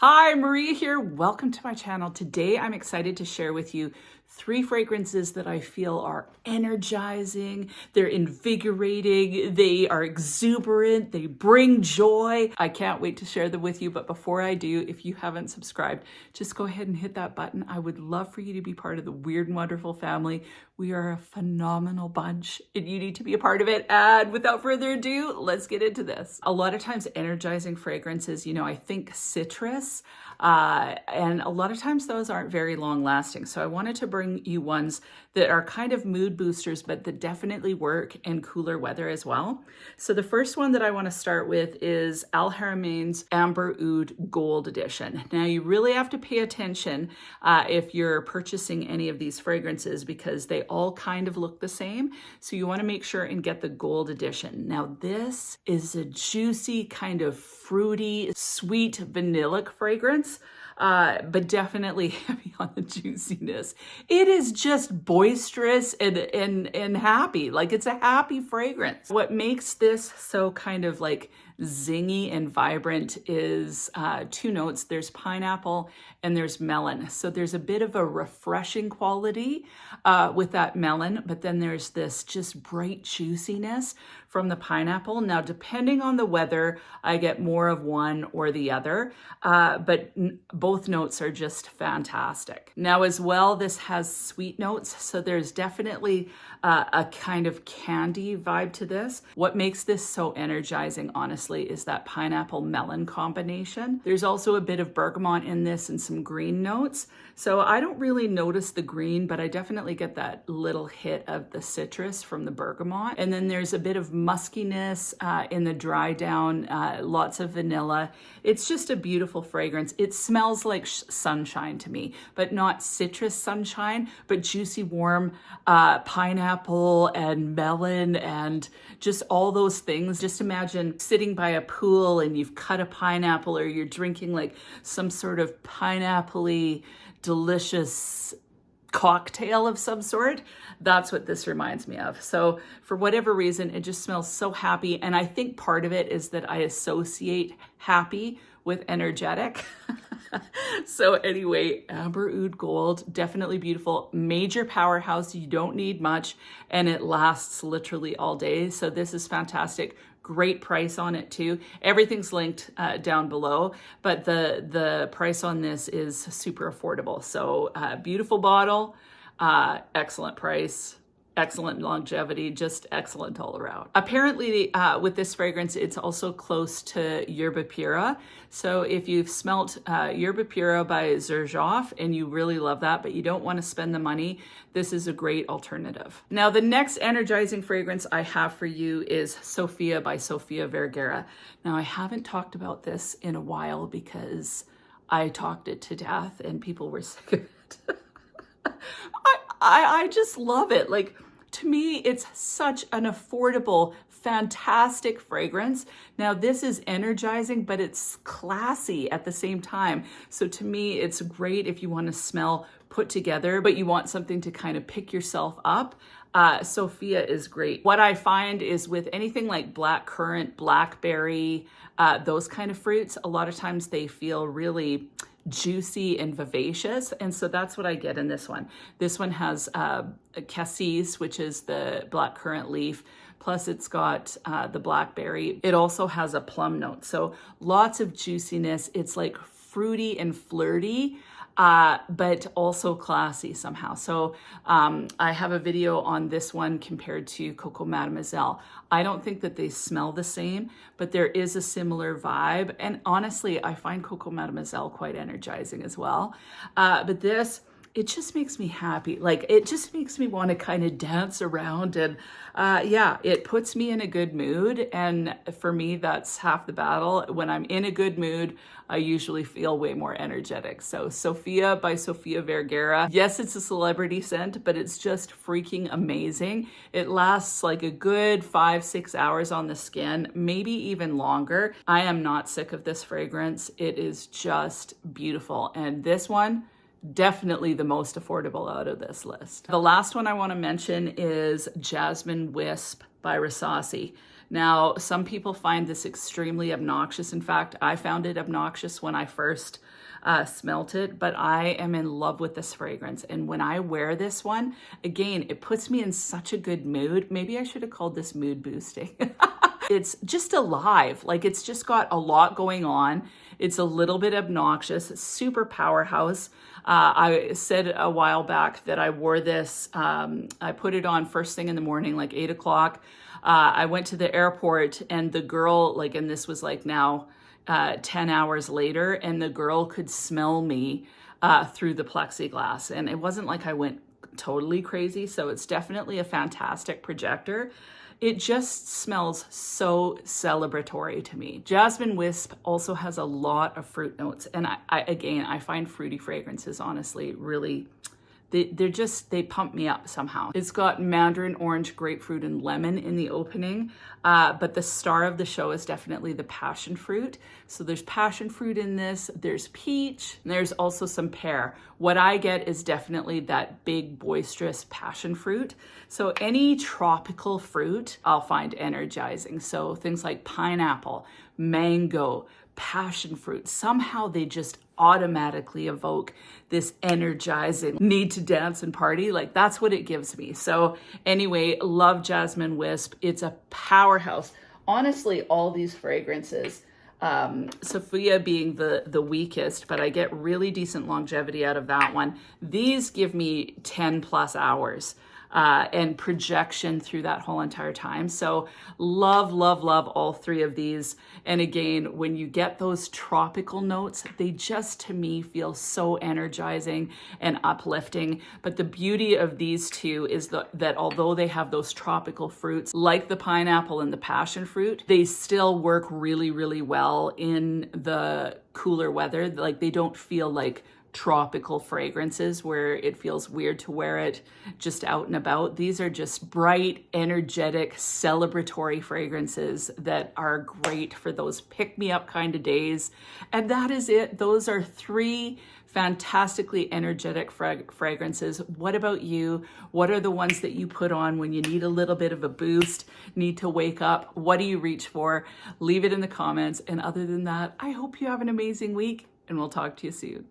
Hi, Maria here. Welcome to my channel. Today I'm excited to share with you 3 fragrances that I feel are energizing, they're invigorating, they are exuberant, they bring joy. I can't wait to share them with you, but before I do, if you haven't subscribed, just go ahead and hit that button. I would love for you to be part of the Weird and Wonderful family. We are a phenomenal bunch and you need to be a part of it. And without further ado, let's get into this. A lot of times energizing fragrances, I think citrus, and a lot of times those aren't very long lasting. So I wanted to bring you ones that are kind of mood boosters, but that definitely work in cooler weather as well. So the first one that I want to start with is Al Haramain's Amber Oud Gold Edition. Now you really have to pay attention if you're purchasing any of these fragrances because they all kind of look the same. So you want to make sure and get the gold edition. Now this is a juicy, kind of fruity, sweet vanillic fragrance. But definitely heavy on the juiciness. It is just boisterous and happy. Like it's a happy fragrance. What makes this so kind of like zingy and vibrant is 2 notes. There's pineapple and there's melon. So there's a bit of a refreshing quality with that melon, but then there's this just bright juiciness from the pineapple. Now, depending on the weather, I get more of one or the other, but both notes are just fantastic. Now, as well, this has sweet notes. So there's definitely a kind of candy vibe to this. What makes this so energizing, honestly, is that pineapple melon combination. There's also a bit of bergamot in this and some green notes. So I don't really notice the green, but I definitely get that little hit of the citrus from the bergamot. And then there's a bit of muskiness in the dry down, lots of vanilla. It's just a beautiful fragrance. It smells like sunshine to me, but not citrus sunshine, but juicy, warm pineapple and melon and just all those things. Just imagine sitting by a pool and you've cut a pineapple or you're drinking like some sort of pineapple-y, delicious cocktail of some sort. That's what this reminds me of. So for whatever reason, it just smells so happy. And I think part of it is that I associate happy with energetic. So anyway, Amber Oud Gold, definitely beautiful, major powerhouse. You don't need much and it lasts literally all day. So this is fantastic. Great price on it too. Everything's linked down below, but the price on this is super affordable. So beautiful bottle, excellent price, excellent longevity, just excellent all around. Apparently with this fragrance, it's also close to Yerba Pura. So if you've smelt Yerba Pura by Xerjoff and you really love that, but you don't want to spend the money, this is a great alternative. Now, the next energizing fragrance I have for you is Sophia by Sofia Vergara. Now, I haven't talked about this in a while because I talked it to death and people were sick of it. I just love it. Like, to me, it's such an affordable, fantastic fragrance. Now, this is energizing, but it's classy at the same time. So to me, it's great if you want to smell put together, but you want something to kind of pick yourself up. Sophia is great. What I find is with anything like blackcurrant, blackberry, those kind of fruits, a lot of times they feel really juicy and vivacious. And so that's what I get in this one. This one has cassis, which is the blackcurrant leaf. Plus it's got the blackberry. It also has a plum note. So lots of juiciness. It's like fruity and flirty, but also classy somehow. So I have a video on this one compared to Coco Mademoiselle. I don't think that they smell the same, but there is a similar vibe. And honestly, I find Coco Mademoiselle quite energizing as well. But this, it just makes me happy. Like, it just makes me want to kind of dance around and yeah, it puts me in a good mood. And for me, that's half the battle. When I'm in a good mood, I usually feel way more energetic. So Sophia by Sofia Vergara. Yes, it's a celebrity scent, but it's just freaking amazing. It lasts like a good 5-6 hours on the skin, maybe even longer. I am not sick of this fragrance. It is just beautiful. And this one, definitely the most affordable out of this list. The last one I want to mention is Jasmine Wisp by Rasasi. Now, some people find this extremely obnoxious. In fact, I found it obnoxious when I first smelt it, but I am in love with this fragrance. And when I wear this one, again, it puts me in such a good mood. Maybe I should have called this mood boosting. It's just alive. Like, it's just got a lot going on. It's a little bit obnoxious. It's super powerhouse. I said a while back that I wore this. I put it on first thing in the morning, like 8 o'clock. I went to the airport and the girl, like, and this was like now 10 hours later, and the girl could smell me through the plexiglass. And it wasn't like I went totally crazy. So it's definitely a fantastic projector. It just smells so celebratory to me. Jasmine Wisp also has a lot of fruit notes. And I find fruity fragrances, honestly, really, they pump me up somehow. It's got mandarin, orange, grapefruit, and lemon in the opening. But the star of the show is definitely the passion fruit. So there's passion fruit in this, there's peach, and there's also some pear. What I get is definitely that big boisterous passion fruit. So any tropical fruit I'll find energizing. So things like pineapple, mango, passion fruit, somehow they just automatically evoke this energizing need to dance and party. Like, that's what it gives me. So anyway, love Jasmine Wisp. It's a powerhouse. Honestly, all these fragrances, Sophia being the weakest, but I get really decent longevity out of that one. These give me 10 plus hours. And projection through that whole entire time. So love, love, love all three of these. And again, when you get those tropical notes, they just, to me, feel so energizing and uplifting. But the beauty of these two is that although they have those tropical fruits, like the pineapple and the passion fruit, they still work really, really well in the cooler weather. Like, they don't feel like tropical fragrances where it feels weird to wear it just out and about. These are just bright, energetic, celebratory fragrances that are great for those pick-me-up kind of days. And that is it. Those are three fantastically energetic fragrances. What about you? What are the ones that you put on when you need a little bit of a boost, need to wake up? What do you reach for? Leave it in the comments. And other than that, I hope you have an amazing week, and we'll talk to you soon.